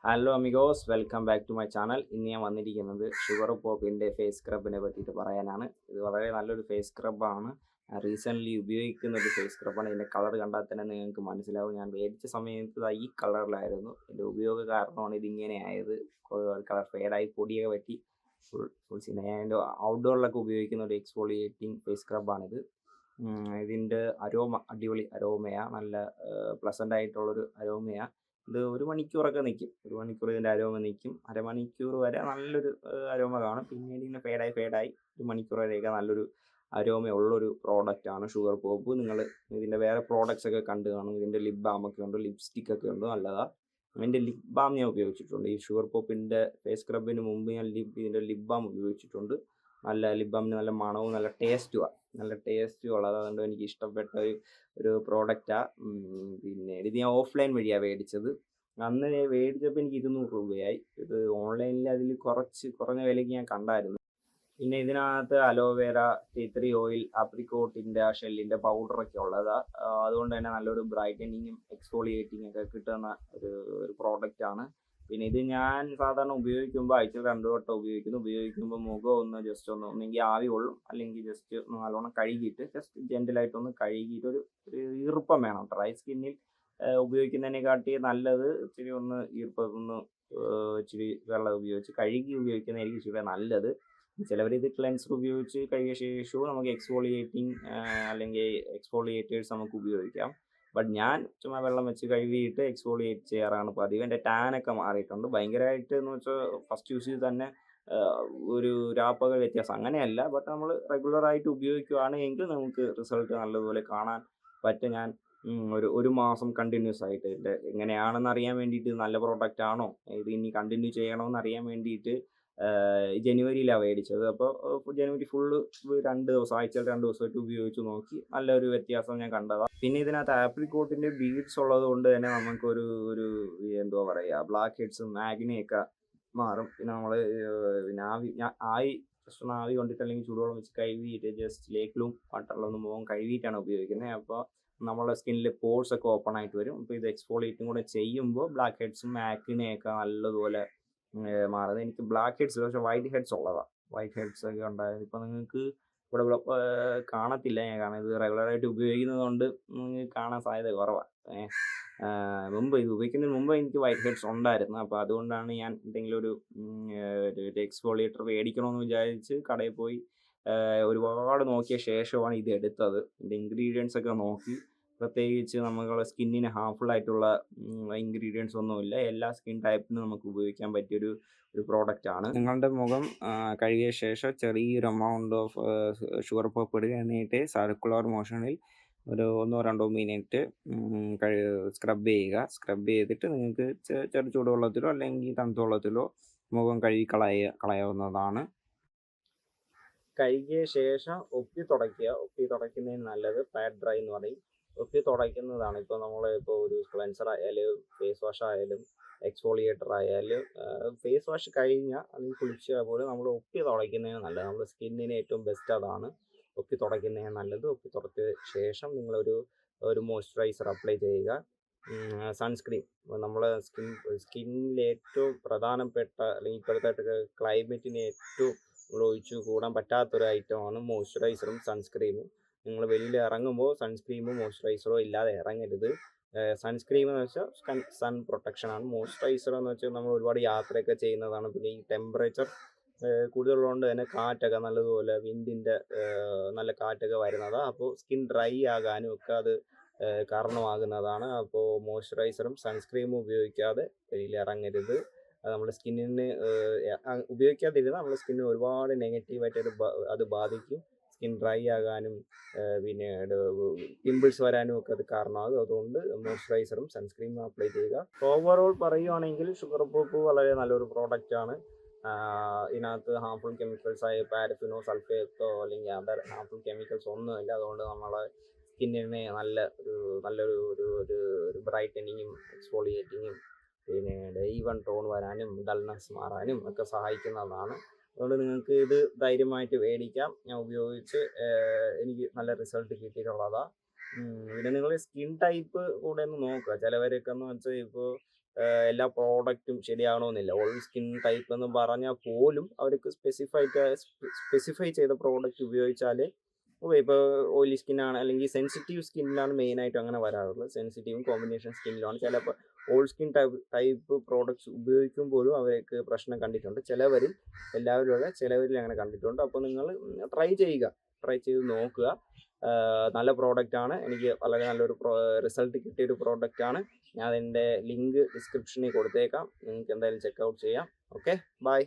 Hello amigos, welcome back to my channel. ഇന്ന് ഞാൻ വന്നിരിക്കുന്നത് ഷുഗർ പോപ്പിൻ്റെ ഫേസ് സ്ക്രബിനെ പറ്റിയിട്ട് പറയാനാണ്. ഇത് വളരെ നല്ലൊരു ഫേസ് സ്ക്രബാണ്. റീസെൻ്റ്ലി ഉപയോഗിക്കുന്ന ഒരു ഫേസ് സ്ക്രബാണ്. ഇതിൻ്റെ കളർ കണ്ടാൽ തന്നെ നിങ്ങൾക്ക് മനസ്സിലാവും. ഞാൻ മേടിച്ച സമയത്ത് ഈ കളറിലായിരുന്നു. എൻ്റെ ഉപയോഗ കാരണമാണ് ഇതിങ്ങനെ ആയത്. കളർ ഫേഡായി പൊടിയൊക്കെ പറ്റി ഫുൾ സീൻ. ഞാൻ ഔട്ട്ഡോറിലൊക്കെ ഉപയോഗിക്കുന്ന ഒരു എക്സ്ഫോളിയേറ്റിംഗ് ഫേസ് സ്ക്രബാണിത്. ഇതിൻ്റെ അരോമ അടിപൊളി അരോമയാണ്. നല്ല പ്ലസൻ്റ് ആയിട്ടുള്ളൊരു അരോമയാണ്. ഇത് 1 മണിക്കൂറൊക്കെ നിൽക്കും. 1 മണിക്കൂർ ഇതിൻ്റെ അരോമ നിൽക്കും. അരമണിക്കൂർ വരെ നല്ലൊരു അരോമ കാണും. പിന്നീട് ഇങ്ങനെ ഫേഡായി 1 മണിക്കൂർ വരെയൊക്കെ നല്ലൊരു അരോമയുള്ളൊരു പ്രോഡക്റ്റാണ് ഷുഗർ പോപ്പ്. നിങ്ങൾ ഇതിൻ്റെ വേറെ പ്രോഡക്റ്റ്സ് ഒക്കെ കണ്ടു കാണും. ഇതിൻ്റെ ലിപ് ബാമൊക്കെ ഉണ്ട്, ലിപ്സ്റ്റിക്കൊക്കെ ഉണ്ട്, നല്ലതാണ്. അതിൻ്റെ ലിപ് ബാം ഞാൻ ഉപയോഗിച്ചിട്ടുണ്ട്. ഈ ഷുഗർ പോപ്പിൻ്റെ ഫേസ് സ്ക്രബിന് മുമ്പ് ഞാൻ ഇതിൻ്റെ ലിപ് ബാം ഉപയോഗിച്ചിട്ടുണ്ട്. നല്ല ലിപ് ബാമിന് നല്ല മണവും നല്ല ടേസ്റ്റുമാണ്. നല്ല ടേസ്റ്റും ഉള്ളത്. അതുകൊണ്ട് എനിക്ക് ഇഷ്ടപ്പെട്ട ഒരു പ്രോഡക്റ്റാണ്. പിന്നെ ഇത് ഞാൻ ഓഫ്ലൈൻ വഴിയാണ് മേടിച്ചത്. അന്ന് മേടിച്ചപ്പോൾ എനിക്ക് 200 രൂപയായി. ഇത് ഓൺലൈനിൽ അതിൽ കുറഞ്ഞ വിലയ്ക്ക് ഞാൻ കണ്ടായിരുന്നു. പിന്നെ ഇതിനകത്ത് അലോവേര, ടീ ട്രീ ഓയിൽ, ആപ്രിക്കോട്ടിൻ്റെ ഷെല്ലിൻ്റെ പൗഡറൊക്കെ ഉള്ളതാണ്. അതുകൊണ്ട് തന്നെ നല്ലൊരു ബ്രൈറ്റനിങ്ങും എക്സ്ഫോളിയേറ്റിംഗ് ഒക്കെ കിട്ടുന്ന ഒരു പ്രോഡക്റ്റാണ്. പിന്നെ ഇത് ഞാൻ സാധാരണ ഉപയോഗിക്കുമ്പോൾ ആഴ്ചയിൽ 2 വട്ടം ഉപയോഗിക്കുമ്പോൾ മുഖം ഒന്ന് ജസ്റ്റ് ഒന്നെങ്കിൽ ആവി കൊള്ളും, അല്ലെങ്കിൽ ജസ്റ്റ് നല്ലോണം കഴുകിയിട്ട് ജസ്റ്റ് ജെൻറ്റലായിട്ടൊന്ന് കഴുകിയിട്ട് ഒരു ഈർപ്പം വേണം. ഡ്രൈ സ്കിന്നിൽ ഉപയോഗിക്കുന്നതിനെക്കാട്ടി നല്ലത് ഇച്ചിരി ഒന്ന് ഇച്ചിരി വെള്ളം ഉപയോഗിച്ച് കഴുകി ഉപയോഗിക്കുന്നതായിരിക്കും ഇച്ചിരി നല്ലത്. ചിലവരിത് ക്ലെൻസർ ഉപയോഗിച്ച് കഴുകിയ ശേഷവും നമുക്ക് എക്സ്ഫോളിയേറ്റിംഗ് അല്ലെങ്കിൽ എക്സ്ഫോളിയേറ്റേഴ്സ് നമുക്ക് ഉപയോഗിക്കാം. ബട്ട് ഞാൻ ചുമ്മാ വെള്ളം വെച്ച് കഴുകിയിട്ട് എക്സ്ഫോളിയേറ്റ് ചെയ്യാറാണ് പതിവ്. എൻ്റെ ടാനൊക്കെ മാറിയിട്ടുണ്ട് ഭയങ്കരമായിട്ട്. എന്ന് വെച്ചാൽ ഫസ്റ്റ് യൂസ് ചെയ്ത് തന്നെ ഒരു രാപ്പകൽ വ്യത്യാസം അങ്ങനെയല്ല. ബട്ട് നമ്മൾ റെഗുലറായിട്ട് ഉപയോഗിക്കുകയാണ് എങ്കിൽ നമുക്ക് റിസൾട്ട് നല്ലതുപോലെ കാണാൻ പറ്റും. ഞാൻ ഒരു മാസം കണ്ടിന്യൂസ് ആയിട്ട് ഇതിൻ്റെ എങ്ങനെയാണെന്ന് അറിയാൻ വേണ്ടിയിട്ട്, നല്ല പ്രോഡക്റ്റ് ആണോ ഇത് ഇനി കണ്ടിന്യൂ ചെയ്യണമെന്ന് അറിയാൻ വേണ്ടിയിട്ട് ജനുവരിയിലാണ് മേടിച്ചത്. അപ്പോൾ ജനുവരി ഫുള്ള് 2 ദിവസം, ആഴ്ചയിൽ 2 ദിവസമായിട്ട് ഉപയോഗിച്ച് നോക്കി. നല്ലൊരു വ്യത്യാസം ഞാൻ കണ്ടതാണ്. പിന്നെ ഇതിനകത്ത് ആപ്രിക്കോട്ടിൻ്റെ ബീഡ്സ് ഉള്ളത് കൊണ്ട് തന്നെ നമുക്കൊരു എന്തുവാ പറയുക, ബ്ലാക്ക് ഹെഡ്സും ആഗ്നിയൊക്കെ മാറും. പിന്നെ നമ്മൾ ജസ്റ്റ് ഒന്ന് ആവി കൊണ്ടിട്ട് അല്ലെങ്കിൽ ചൂടുവെള്ളം വെച്ച് കഴുകിയിട്ട് ജസ്റ്റ് ലേക്കിലും വാട്ടറിലൊന്നും മുഖം കഴുകിയിട്ടാണ് ഉപയോഗിക്കുന്നത്. അപ്പോൾ നമ്മുടെ സ്കിന്നിൽ പോർസ് ഒക്കെ ഓപ്പൺ ആയിട്ട് വരും. അപ്പോൾ ഇത് എക്സ്ഫോളിയേറ്റും കൂടെ ചെയ്യുമ്പോൾ ബ്ലാക്ക് ഹെഡ്സും ആക്നെയൊക്കെ നല്ലതുപോലെ മാറുന്നത്. എനിക്ക് ബ്ലാക്ക് ഹെഡ്സ്, പക്ഷേ വൈറ്റ് ഹെഡ്സ് ഉള്ളതാണ്. വൈറ്റ് ഹെഡ്സ് ഒക്കെ ഉണ്ടായത് ഇപ്പോൾ നിങ്ങൾക്ക് ഇവിടെ കാണത്തില്ല. കാരണം ഇത് റെഗുലറായിട്ട് ഉപയോഗിക്കുന്നത് കൊണ്ട് നിങ്ങൾക്ക് കാണാൻ സാധ്യത കുറവാണ്. ഇത് ഉപയോഗിക്കുന്നതിന് മുമ്പ് എനിക്ക് വൈറ്റ് ഹെഡ്സ് ഉണ്ടായിരുന്നു. അപ്പോൾ അതുകൊണ്ടാണ് ഞാൻ എന്തെങ്കിലും ഒരു എക്സ്ഫോളിയേറ്റർ മേടിക്കണമെന്ന് വിചാരിച്ച് കടയിൽ പോയി ഒരുപാട് നോക്കിയ ശേഷമാണ് ഇത് എടുത്തത്. ഇതിൻ്റെ ഇൻഗ്രീഡിയൻസ് ഒക്കെ നോക്കി. പ്രത്യേകിച്ച് നമ്മുടെ സ്കിന്നിന് ഹാർംഫുൾ ആയിട്ടുള്ള ഇൻഗ്രീഡിയൻസ് ഒന്നുമില്ല. എല്ലാ സ്കിൻ ടൈപ്പിനും നമുക്ക് ഉപയോഗിക്കാൻ പറ്റിയൊരു പ്രോഡക്റ്റാണ്. നിങ്ങളുടെ മുഖം കഴുകിയ ശേഷം ചെറിയൊരു എമൗണ്ട് ഓഫ് ഷുഗർ പോപ്പ് ഇടുക. സർക്കുലർ മോഷനിൽ ഒരു 1-2 മിനിറ്റ് സ്ക്രബ് ചെയ്യുക. സ്ക്രബ് ചെയ്തിട്ട് നിങ്ങൾക്ക് ചെറു ചൂടുവെള്ളത്തിലോ അല്ലെങ്കിൽ തണുത്ത വെള്ളത്തിലോ മുഖം കഴുകി കളയാവുന്നതാണ്. കഴുകിയ ശേഷം ഒപ്പി തുടയ്ക്കുന്നതിന് നല്ലത് പാഡ് ഡ്രൈ എന്ന് പറയും. ഒപ്പി തുടയ്ക്കുന്നതാണ്. ഇപ്പോൾ നമ്മൾ ഒരു ക്ലെൻസർ ആയാലും ഫേസ് വാഷ് ആയാലും എക്സ്ഫോളിയേറ്റർ ആയാലും ഫേസ് വാഷ് കഴിഞ്ഞാൽ അല്ലെങ്കിൽ കുളിച്ചാൽ പോലും നമ്മൾ ഒപ്പി തുടയ്ക്കുന്നതിന് നല്ലത്. നമ്മുടെ സ്കിന്നിന് ഏറ്റവും ബെസ്റ്റ് അതാണ്. ഒപ്പി തുടയ്ക്കുന്നതിന് നല്ലത്. ഒപ്പി തുടച്ച ശേഷം നിങ്ങളൊരു മോയ്സ്ചറൈസർ അപ്ലൈ ചെയ്യുക. സൺസ്ക്രീൻ നമ്മളെ സ്കിന്നിൽ ഏറ്റവും പ്രധാനപ്പെട്ട, അല്ലെങ്കിൽ ഇപ്പോഴത്തെ ക്ലൈമറ്റിന് ഏറ്റവും നമ്മൾ ഒഴിച്ചു കൂടാൻ പറ്റാത്തൊരു ഐറ്റമാണ് മോയ്സ്ചറൈസറും സൺസ്ക്രീമും. നിങ്ങൾ വെളിയിൽ ഇറങ്ങുമ്പോൾ സൺസ്ക്രീമും മോയ്സ്ചറൈസറോ ഇല്ലാതെ ഇറങ്ങരുത്. സൺസ്ക്രീം എന്ന് വെച്ചാൽ സൺ പ്രൊട്ടക്ഷനാണ്. മോയ്സ്ചറൈസർ എന്ന് വെച്ചാൽ നമ്മൾ ഒരുപാട് യാത്രയൊക്കെ ചെയ്യുന്നതാണ്. പിന്നെ ഈ ടെമ്പറേച്ചർ കൂടുതലുള്ളതുകൊണ്ട് തന്നെ കാറ്റൊക്കെ നല്ലതുപോലെ വിൻഡിൻ്റെ നല്ല കാറ്റൊക്കെ വരുന്നതാണ്. അപ്പോൾ സ്കിൻ ഡ്രൈ ആകാനും ഒക്കെ അത് കാരണമാകുന്നതാണ്. അപ്പോൾ മോയ്സ്ചറൈസറും സൺസ്ക്രീമും ഉപയോഗിക്കാതെ വെളിയിൽ ഇറങ്ങരുത്. നമ്മുടെ സ്കിന്നിന് ഉപയോഗിക്കാതിരുന്നാൽ നമ്മുടെ സ്കിന്നിന് ഒരുപാട് നെഗറ്റീവായിട്ട് അത് ബാധിക്കും. സ്കിൻ ഡ്രൈ ആകാനും പിന്നെ പിമ്പിൾസ് വരാനും ഒക്കെ അത് കാരണമാകും. അതുകൊണ്ട് മോയ്സ്ചറൈസറും സൺസ്ക്രീമും അപ്ലൈ ചെയ്യുക. ഓവറോൾ പറയുകയാണെങ്കിൽ ഷുഗർ പോപ്പ് വളരെ നല്ലൊരു പ്രോഡക്റ്റാണ്. ഇതിനകത്ത് ഹാർംഫുൾ കെമിക്കൽസ് ആയ പാരഫിനോ സൾഫേറ്റോ അല്ലെങ്കിൽ അതർ ഹാർംഫുൾ കെമിക്കൽസ് ഒന്നുമില്ല. അതുകൊണ്ട് നമ്മളെ സ്കിന്നിനെ നല്ലൊരു ബ്രൈറ്റനിങ്ങും എക്സ്ഫോളിയേറ്റിങ്ങും പിന്നെ ഈവൻ ടോൺ വരാനും ഡൾനെസ് മാറാനും ഒക്കെ സഹായിക്കുന്നതാണ്. അതുകൊണ്ട് നിങ്ങൾക്ക് ഇത് ധൈര്യമായിട്ട് മേടിക്കാം. ഞാൻ ഉപയോഗിച്ച് എനിക്ക് നല്ല റിസൾട്ട് കിട്ടിയിട്ടുള്ളതാണ്. പിന്നെ നിങ്ങൾ സ്കിൻ ടൈപ്പ് കൂടെ ഒന്ന് നോക്കുക. ചിലവരൊക്കെ എന്ന് വെച്ചാൽ ഇപ്പോൾ എല്ലാ പ്രോഡക്റ്റും ശരിയാകണമെന്നില്ല. ഓൾ സ്കിൻ ടൈപ്പ് എന്ന് പറഞ്ഞാൽ പോലും അവർക്ക് സ്പെസിഫൈ ചെയ്ത പ്രോഡക്റ്റ് ഉപയോഗിച്ചാലേ ഇപ്പോൾ ഓയിലി സ്കിന്നാണ് അല്ലെങ്കിൽ സെൻസിറ്റീവ് സ്കിന്നിലാണ് മെയിനായിട്ട് അങ്ങനെ വരാറുള്ളത്. സെൻസിറ്റീവും കോമ്പിനേഷൻ സ്കിന്നിലാണ് ചിലപ്പോൾ ഓൾ സ്കിൻ ടൈപ്പ് പ്രോഡക്റ്റ്സ് ഉപയോഗിക്കുമ്പോഴും അവർക്ക് പ്രശ്നം കണ്ടിട്ടുണ്ട്. ചിലവരിൽ, എല്ലാവരും അല്ല, ചിലവരിൽ അങ്ങനെ കണ്ടിട്ടുണ്ട്. അപ്പോൾ നിങ്ങൾ ട്രൈ ചെയ്ത് നോക്കുക. നല്ല പ്രോഡക്റ്റാണ്. എനിക്ക് വളരെ നല്ലൊരു റിസൾട്ട് കിട്ടിയൊരു പ്രോഡക്റ്റാണ്. ഞാൻ അതിൻ്റെ ലിങ്ക് ഡിസ്ക്രിപ്ഷനിൽ കൊടുത്തേക്കാം. നിങ്ങൾക്ക് എന്തായാലും ചെക്കൗട്ട് ചെയ്യാം. Okay, by.